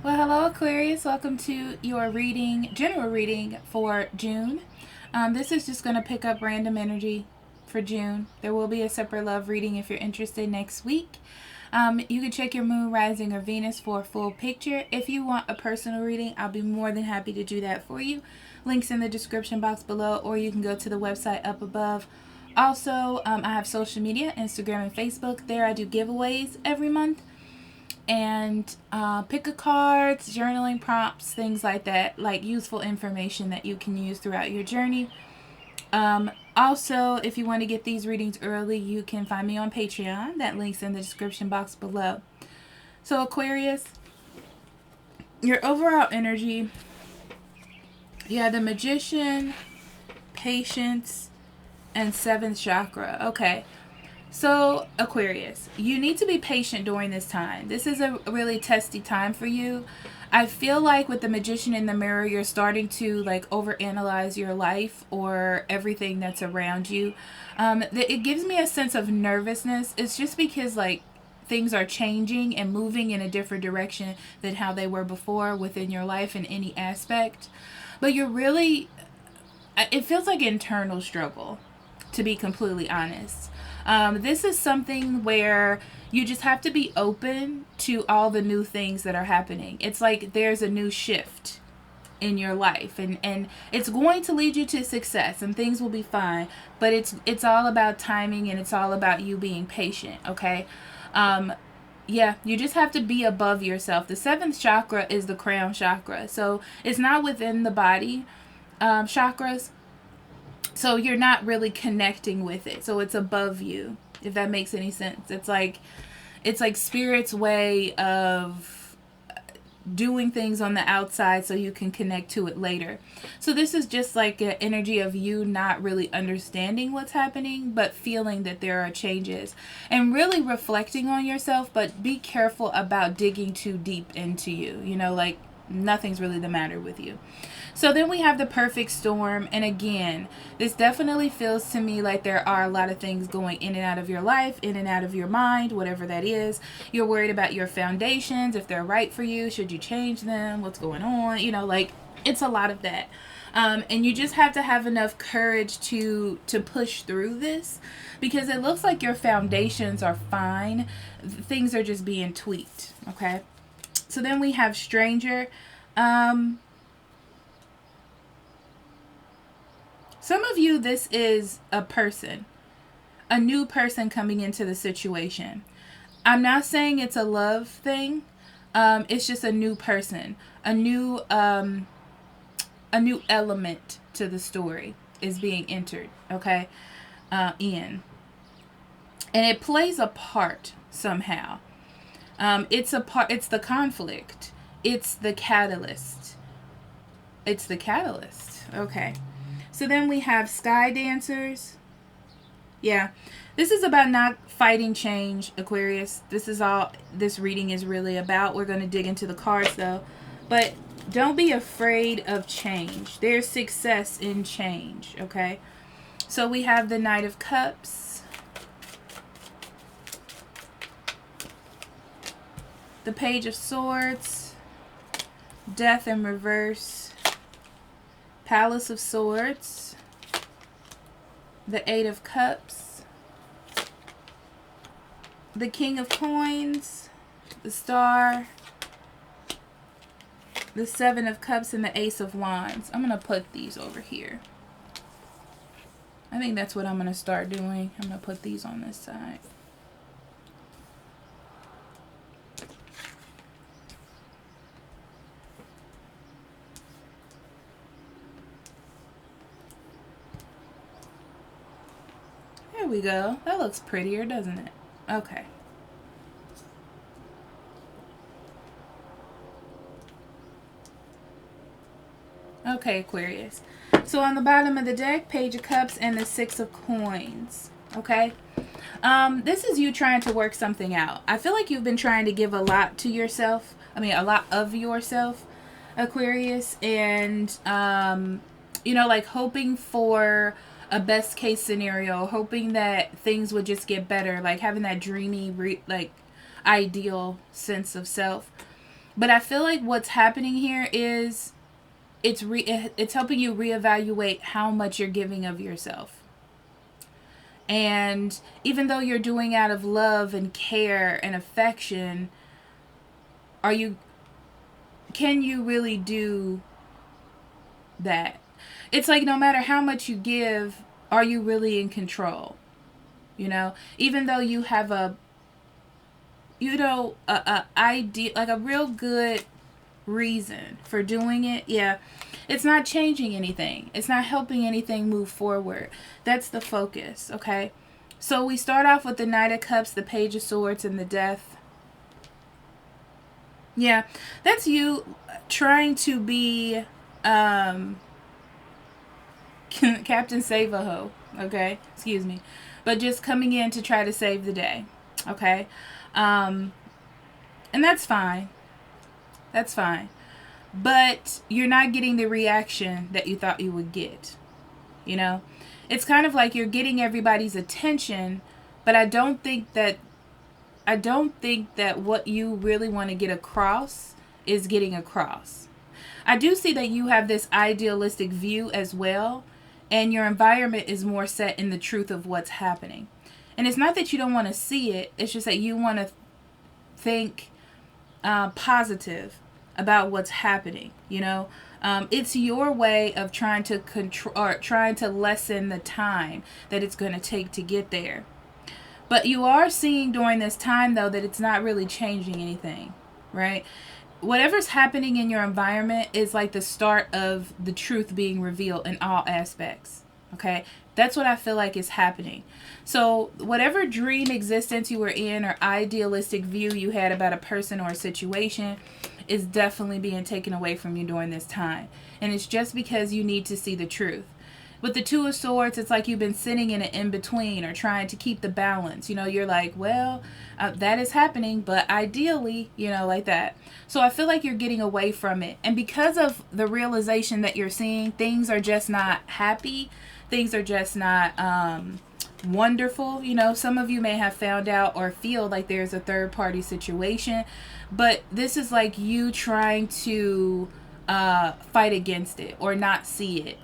Well, hello Aquarius. Welcome to your reading, general reading for June. This is just going to pick up random energy for June. There will be a separate love reading if you're interested next week. You can check your moon, rising, or Venus for a full picture. If you want a personal reading, I'll be more than happy to do that for you. Links in the description box below, or you can go to the website up above. Also, I have social media, Instagram and Facebook. There I do giveaways every month. And pick a cards, journaling prompts, things like that, like useful information that you can use throughout your journey. Also, if you want to get these readings early, you can find me on Patreon. That link's in the description box below. So Aquarius, your overall energy, you have the Magician, Patience, and 7th chakra. Okay. So, Aquarius, you need to be patient during this time. This is a really testy time for you. I feel like with the Magician in the mirror, you're starting to like overanalyze your life or everything that's around you. It gives me a sense of nervousness. It's just because like things are changing and moving in a different direction than how they were before within your life in any aspect. But you're really, it feels like internal struggle, to be completely honest. This is something where you just have to be open to all the new things that are happening. It's like there's a new shift in your life, and it's going to lead you to success and things will be fine, but it's all about timing, and it's all about you being patient. Okay. Yeah, you just have to be above yourself. The 7th chakra is the crown chakra, so it's not within the body chakras, so you're not really connecting with it. So it's above you, if that makes any sense. It's like spirit's way of doing things on the outside so you can connect to it later. So this is just like an energy of you not really understanding what's happening, but feeling that there are changes and really reflecting on yourself. But be careful about digging too deep into you. You know, like nothing's really the matter with you. So then we have the perfect storm. And again, this definitely feels to me like there are a lot of things going in and out of your life, in and out of your mind, whatever that is. You're worried about your foundations, if they're right for you, should you change them, what's going on, you know, like it's a lot of that. And you just have to have enough courage to push through this, because it looks like your foundations are fine. Things are just being tweaked. Okay. So then we have stranger. Some of you, this is a person, a new person coming into the situation. I'm not saying it's a love thing. It's just a new person, a new element to the story is being entered. Okay, in, and it plays a part somehow. It's a part. It's the conflict. It's the catalyst. It's the catalyst. Okay. So then we have sky dancers. Yeah. This is about not fighting change, Aquarius. This is all this reading is really about. We're going to dig into the cards though. But don't be afraid of change. There's success in change, okay? So we have the Knight of Cups. The Page of Swords. Death in reverse. Palace of Swords, the 8 of Cups, the King of Coins, the Star, the 7 of Cups, and the Ace of Wands. I'm going to put these over here. I think that's what I'm going to start doing. I'm going to put these on this side. There we go. That looks prettier, doesn't it? Okay. Okay, Aquarius. So on the bottom of the deck, Page of Cups and the 6 of Coins. Okay. This is you trying to work something out. I feel like you've been trying to give a lot to yourself. I mean, a lot of yourself, Aquarius. And, you know, like hoping for a best case scenario, hoping that things would just get better, like having that dreamy, like ideal sense of self. But I feel like what's happening here is it's helping you reevaluate how much you're giving of yourself. And even though you're doing out of love and care and affection, can you really do that? It's like no matter how much you give, are you really in control? You know, even though you have a idea, like a real good reason for doing it, yeah, it's not changing anything. It's not helping anything move forward. That's the focus, okay? So we start off with the Knight of Cups, the Page of Swords, and the Death. Yeah, that's you trying to be Captain Save-A-Ho, okay? Excuse me. But just coming in to try to save the day, okay? And that's fine. That's fine. But you're not getting the reaction that you thought you would get, you know? It's kind of like you're getting everybody's attention, but I don't think that what you really want to get across is getting across. I do see that you have this idealistic view as well, and your environment is more set in the truth of what's happening. And it's not that you don't want to see it, it's just that you want to think positive about what's happening, you know? It's your way of trying to control or trying to lessen the time that it's going to take to get there. But you are seeing during this time, though, that it's not really changing anything, right? Whatever's happening in your environment is like the start of the truth being revealed in all aspects, okay? That's what I feel like is happening. So whatever dream existence you were in or idealistic view you had about a person or a situation is definitely being taken away from you during this time. And it's just because you need to see the truth. With the Two of Swords, it's like you've been sitting in an in-between or trying to keep the balance. You know, you're like, well, that is happening, but ideally, you know, like that. So I feel like you're getting away from it. And because of the realization that you're seeing, things are just not happy. Things are just not wonderful. You know, some of you may have found out or feel like there's a third-party situation. But this is like you trying to fight against it or not see it.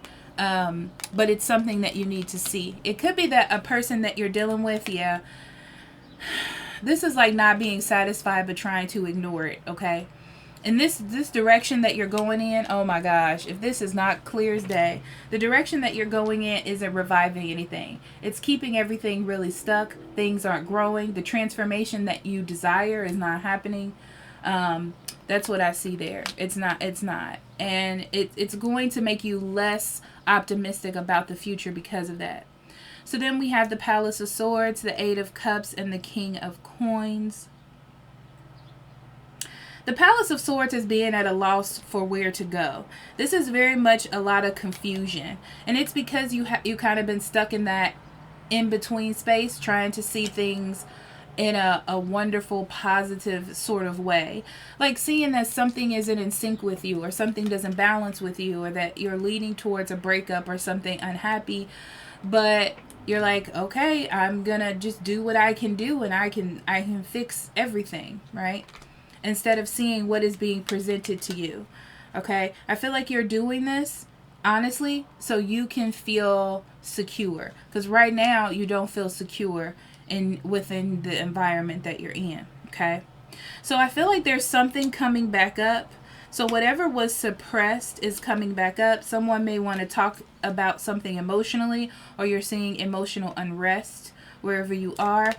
But it's something that you need to see. It could be that a person that you're dealing with, yeah, this is like not being satisfied but trying to ignore it, okay? And this direction that you're going in, oh my gosh, if this is not clear as day, the direction that you're going in isn't reviving anything. It's keeping everything really stuck. Things aren't growing. The transformation that you desire is not happening. That's what I see there. It's not. And it's going to make you less optimistic about the future because of that. So then we have the Palace of Swords, the Eight of Cups, and the King of Coins. The Palace of Swords is being at a loss for where to go. This is very much a lot of confusion. And it's because you kind of been stuck in that in-between space trying to see things in a wonderful, positive sort of way. Like seeing that something isn't in sync with you or something doesn't balance with you or that you're leading towards a breakup or something unhappy. But you're like, okay, I'm going to just do what I can do and I can fix everything, right? Instead of seeing what is being presented to you. Okay? I feel like you're doing this, honestly, so you can feel secure. Because right now, you don't feel secure within the environment that you're in. Okay? So I feel like there's something coming back up. So whatever was suppressed is coming back up. Someone may want to talk about something emotionally, or you're seeing emotional unrest wherever you are.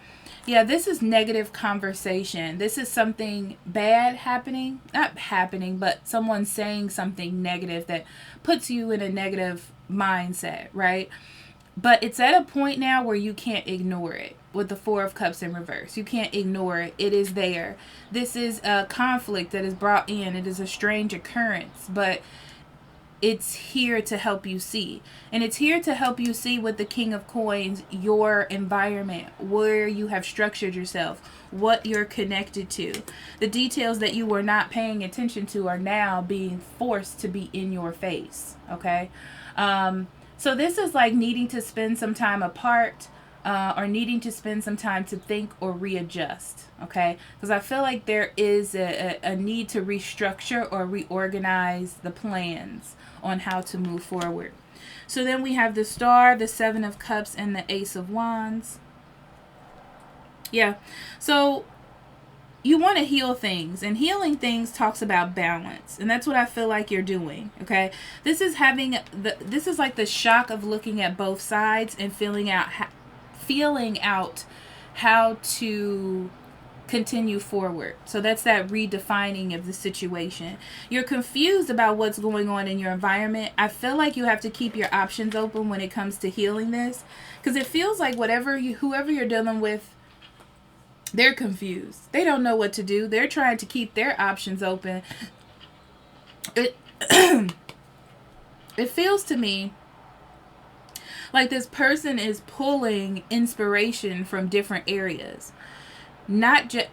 Yeah, this is negative conversation. This is something bad happening. Not happening, but someone saying something negative that puts you in a negative mindset, right? But it's at a point now where you can't ignore it with the Four of Cups in reverse. You can't ignore it. It is there. This is a conflict that is brought in. It is a strange occurrence, but it's here to help you see. And it's here to help you see with the King of Coins, your environment, where you have structured yourself, what you're connected to. The details that you were not paying attention to are now being forced to be in your face. Okay? So this is like needing to spend some time apart, or needing to spend some time to think or readjust, okay? Because I feel like there is a need to restructure or reorganize the plans on how to move forward. So then we have the Star, the Seven of Cups, and the Ace of Wands. Yeah, so you want to heal things, and healing things talks about balance, and that's what I feel like you're doing, okay? This is like the shock of looking at both sides and feeling out how to continue forward. So that's that redefining of the situation. You're confused about what's going on in your environment. I feel like you have to keep your options open when it comes to healing this, because it feels like whoever you're dealing with, they're confused. They don't know what to do. They're trying to keep their options open. It it feels to me like this person is pulling inspiration from different areas.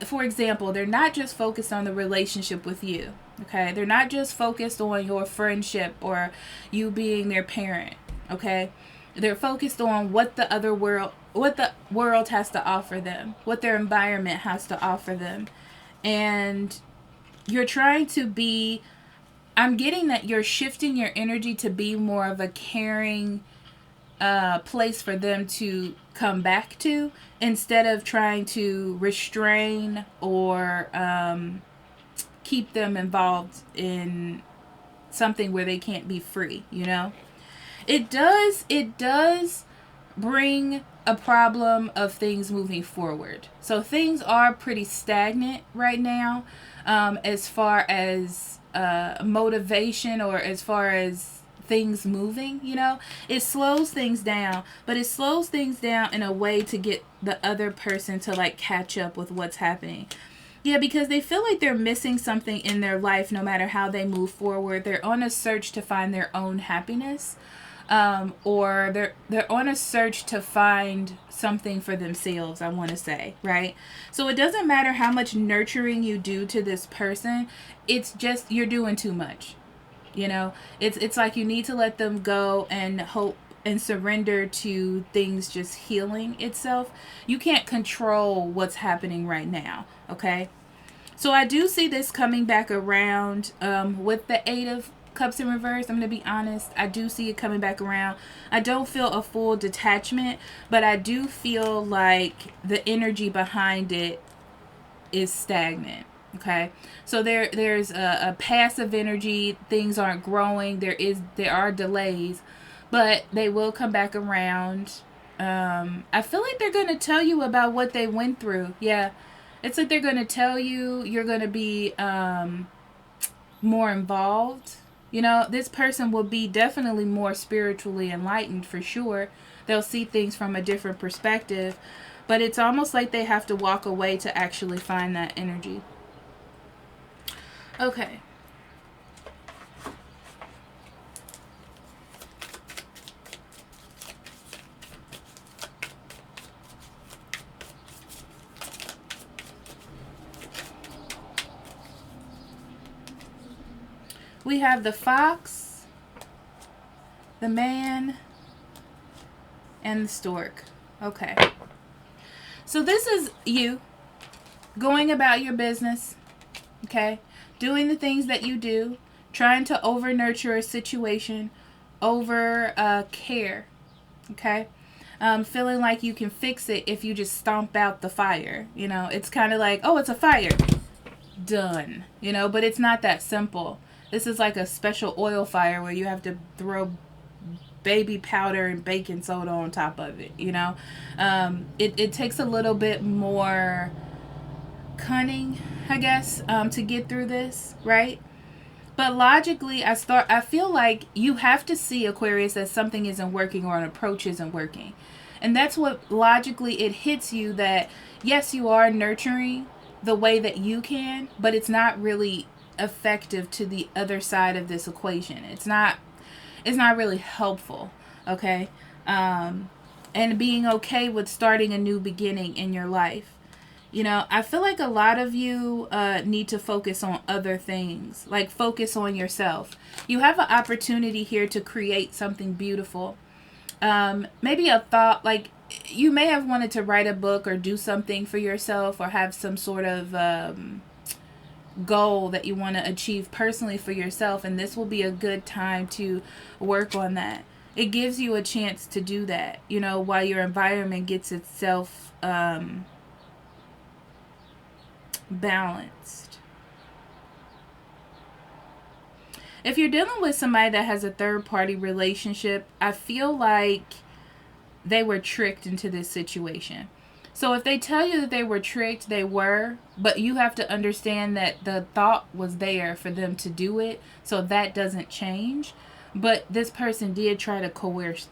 For example, they're not just focused on the relationship with you. Okay? They're not just focused on your friendship or you being their parent. Okay? They're focused on what the world has to offer them, what their environment has to offer them. And you're trying to be, I'm getting that you're shifting your energy to be more of a caring place for them to come back to, instead of trying to restrain or keep them involved in something where they can't be free, you know? It does bring a problem of things moving forward. So things are pretty stagnant right now, as far as motivation, or as far as things moving, you know? It slows things down, but it slows things down in a way to get the other person to like catch up with what's happening. Yeah, because they feel like they're missing something in their life no matter how they move forward. They're on a search to find their own happiness. Or they're on a search to find something for themselves, I want to say, right? So it doesn't matter how much nurturing you do to this person. It's just you're doing too much. You know, it's like you need to let them go and hope and surrender to things just healing itself. You can't control what's happening right now, okay? So I do see this coming back around with the Eight of Cups in reverse. I'm going to be honest. I do see it coming back around. I don't feel a full detachment, but I do feel like the energy behind it is stagnant. Okay, so there's a passive energy. Things aren't growing. There are delays, but they will come back around. I feel like they're going to tell you about what they went through. Yeah, it's like they're going to tell you. You're going to be more involved. You know, this person will be definitely more spiritually enlightened for sure. They'll see things from a different perspective, but it's almost like they have to walk away to actually find that energy. Okay. We have the Fox, the Man, and the Stork. Okay. So this is you going about your business. Okay. Doing the things that you do, trying to over nurture a situation, over care, okay? Feeling like you can fix it if you just stomp out the fire, you know? It's kind of like, oh, it's a fire. Done, you know? But it's not that simple. This is like a special oil fire where you have to throw baby powder and baking soda on top of it, you know? It takes a little bit more cunning, I guess, to get through this, right? But logically, I feel like you have to see, Aquarius, that something isn't working or an approach isn't working. And that's what logically it hits you, that yes, you are nurturing the way that you can, but it's not really effective to the other side of this equation. It's not really helpful, okay? And being okay with starting a new beginning in your life. You know, I feel like a lot of you need to focus on other things, like focus on yourself. You have an opportunity here to create something beautiful. Maybe a thought, like you may have wanted to write a book or do something for yourself, or have some sort of goal that you want to achieve personally for yourself, and this will be a good time to work on that. It gives you a chance to do that, you know, while your environment gets itself balanced. If you're dealing with somebody that has a third party relationship, I feel like they were tricked into this situation. So if they tell you that they were tricked, they were, but you have to understand that the thought was there for them to do it, so that doesn't change. But this person did try to coerce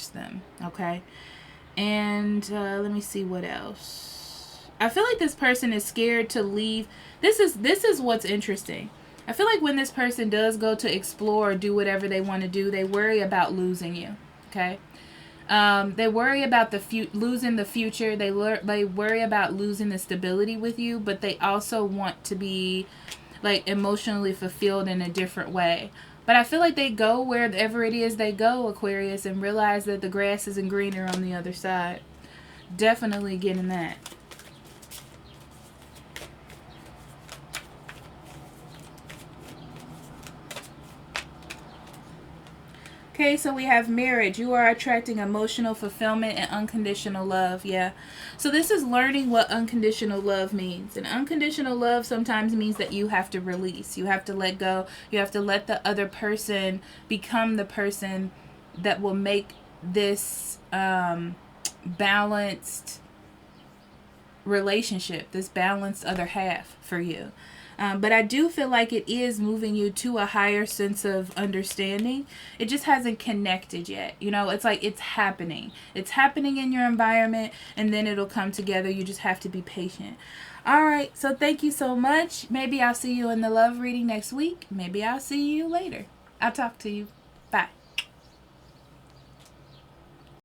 them, okay? And let me see what else. I feel like this person is scared to leave. This is what's interesting. I feel like when this person does go to explore or do whatever they want to do, they worry about losing you, okay? They worry about losing the future. They worry about losing the stability with you, but they also want to be like emotionally fulfilled in a different way. But I feel like they go wherever it is they go, Aquarius, and realize that the grass isn't greener on the other side. Definitely getting that. Okay, so we have marriage. You are attracting emotional fulfillment and unconditional love. Yeah. So this is learning what unconditional love means. And unconditional love sometimes means that you have to release. You have to let go. You have to let the other person become the person that will make this balanced relationship, this balanced other half for you. But I do feel like it is moving you to a higher sense of understanding. It just hasn't connected yet. You know, it's like it's happening. It's happening in your environment, and then it'll come together. You just have to be patient. All right, so thank you so much. Maybe I'll see you in the love reading next week. Maybe I'll see you later. I'll talk to you.